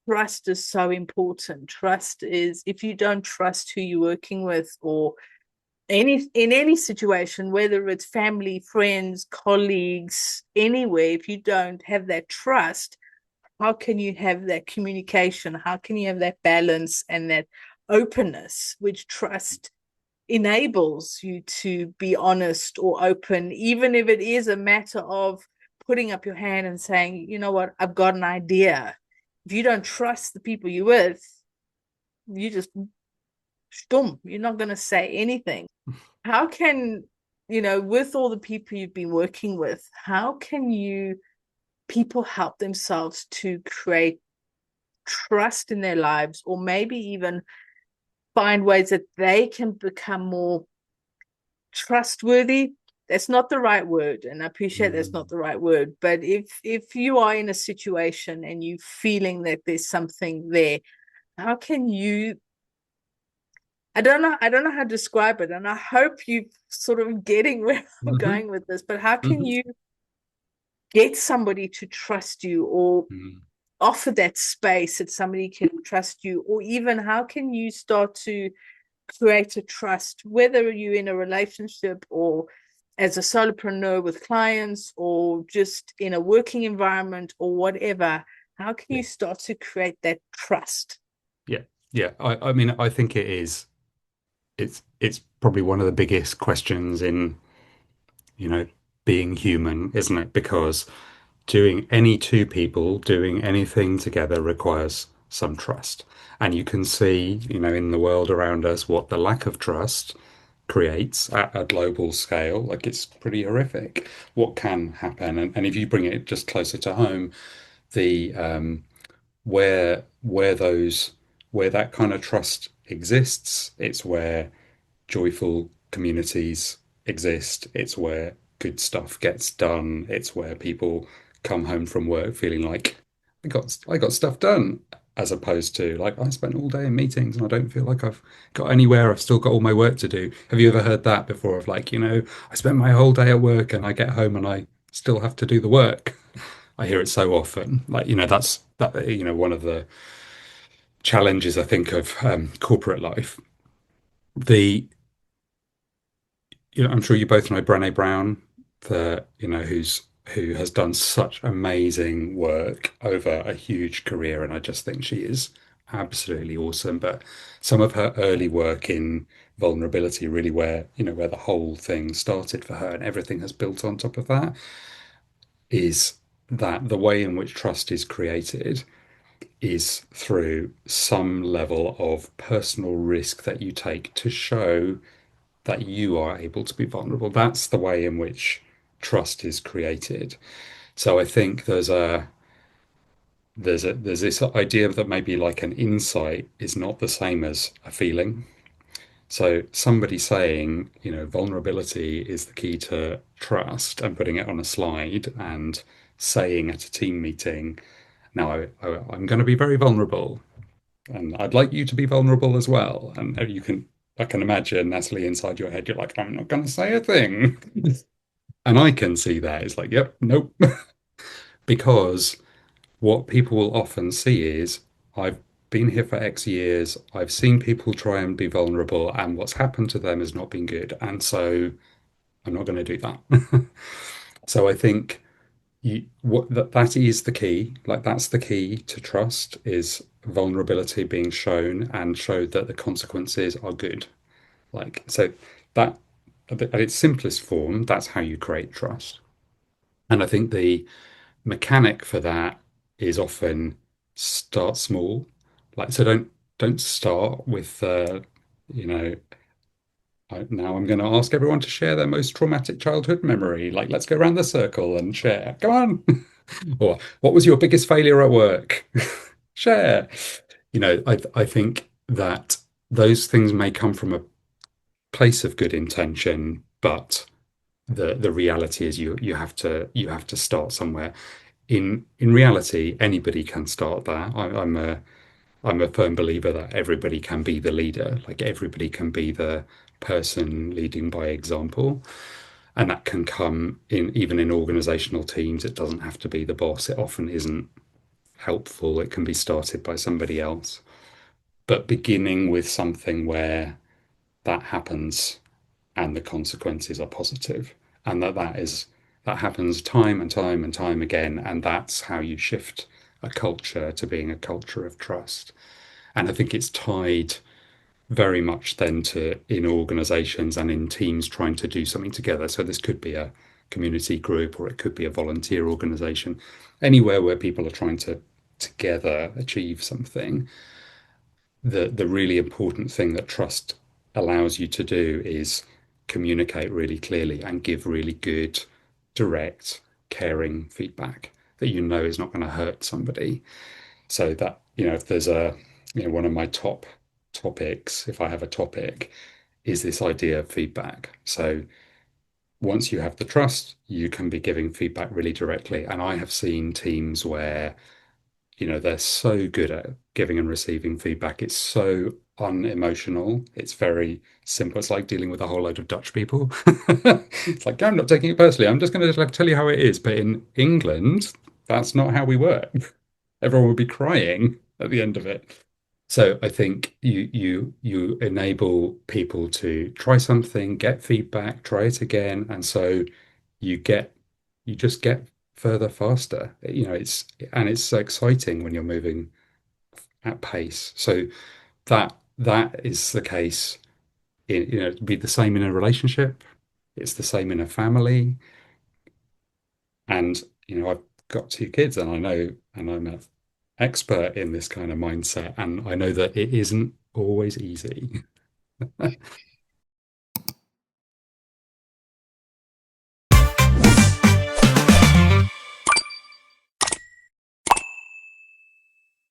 trust is so important. Trust is, if you don't trust who you're working with, or any situation, whether it's family, friends, colleagues, anywhere, if you don't have that trust, how can you have that communication? How can you have that balance and that openness, which trust enables you to be honest or open, even if it is a matter of putting up your hand and saying, you know what, I've got an idea. If you don't trust the people you're with, you just stum, you're not going to say anything. How can, with all the people you've been working with, how can you people help themselves to create trust in their lives, or maybe even find ways that they can become more trustworthy? That's not the right word, and I appreciate that's not Mm. the right word, but if you are in a situation and you feeling that there's something there, how can you, I don't know how to describe it, and I hope you sort of getting where I'm Hmm. going with this, but how can Hmm. you get somebody to trust you, or Mm. offer that space that somebody can trust you, or even how can you start to create a trust, whether you're in a relationship or as a solopreneur with clients or just in a working environment or whatever? How can Yeah, you start to create that trust? yeah, yeah. I mean, I think it is. It's probably one of the biggest questions in, you know, being human, isn't it? Because doing any two people doing anything together requires some trust. And you can see, in the world around us, what the lack of trust creates at a global scale. Like it's pretty horrific what can happen. And if you bring it just closer to home, the where that kind of trust exists, it's where joyful communities exist. It's where good stuff gets done. It's where people come home from work feeling like I got stuff done, as opposed to like I spent all day in meetings and I don't feel like I've got anywhere. I've still got all my work to do. Have you ever heard that before? Of like, I spent my whole day at work and I get home and I still have to do the work. I hear it so often. Like, one of the challenges I think of corporate life. The I'm sure you both know Brene Brown, who has done such amazing work over a huge career, and I just think she is absolutely awesome. But some of her early work in vulnerability, really where the whole thing started for her, and everything has built on top of that, is that the way in which trust is created is through some level of personal risk that you take to show that you are able to be vulnerable. That's the way in which trust is created. So I think there's this idea that maybe like an insight is not the same as a feeling. So somebody saying, vulnerability is the key to trust and putting it on a slide and saying at a team meeting, now I'm going to be very vulnerable and I'd like you to be vulnerable as well. And I can imagine, Natalie, inside your head, you're like, I'm not going to say a thing. And I can see that. It's like, yep, nope. Because what people will often see is, I've been here for X years, I've seen people try and be vulnerable, and what's happened to them has not been good. And so I'm not going to do that. So I think that is the key. Like that's the key to trust is vulnerability being shown and showed that the consequences are good. Like so that at its simplest form, that's how you create trust. And I think the mechanic for that is often start small. Like so don't start with you know now I'm going to ask everyone to share their most traumatic childhood memory. Like let's go around the circle and share. Come on. Or what was your biggest failure at work? Share. I think that those things may come from a place of good intention, but the reality is you have to start somewhere. In reality, anybody can start that. I'm a firm believer that everybody can be the leader, like everybody can be the person leading by example. And that can come in even in organizational teams. It doesn't have to be the boss. It often isn't helpful. It can be started by somebody else, but beginning with something where that happens and the consequences are positive, and that happens time and time and time again, and that's how you shift a culture to being a culture of trust. And I think it's tied very much then to in organizations and in teams trying to do something together. So this could be a community group or it could be a volunteer organization, anywhere where people are trying to together achieve something. The really important thing that trust allows you to do is communicate really clearly and give really good, direct, caring feedback that you know is not going to hurt somebody. So that, if there's one of my top topics, if I have a topic, is this idea of feedback. So once you have the trust, you can be giving feedback really directly. And I have seen teams where they're so good at giving and receiving feedback. It's so unemotional. It's very simple. It's like dealing with a whole load of Dutch people. It's like, I'm not taking it personally. I'm just going to tell you how it is. But in England, that's not how we work. Everyone would be crying at the end of it. So I think you enable people to try something, get feedback, try it again, and so you get you just get further faster. It's so exciting when you're moving at pace. So that is the case it'd be the same in a relationship. It's the same in a family. And I've got two kids and I know and I'm an expert in this kind of mindset and I know that it isn't always easy.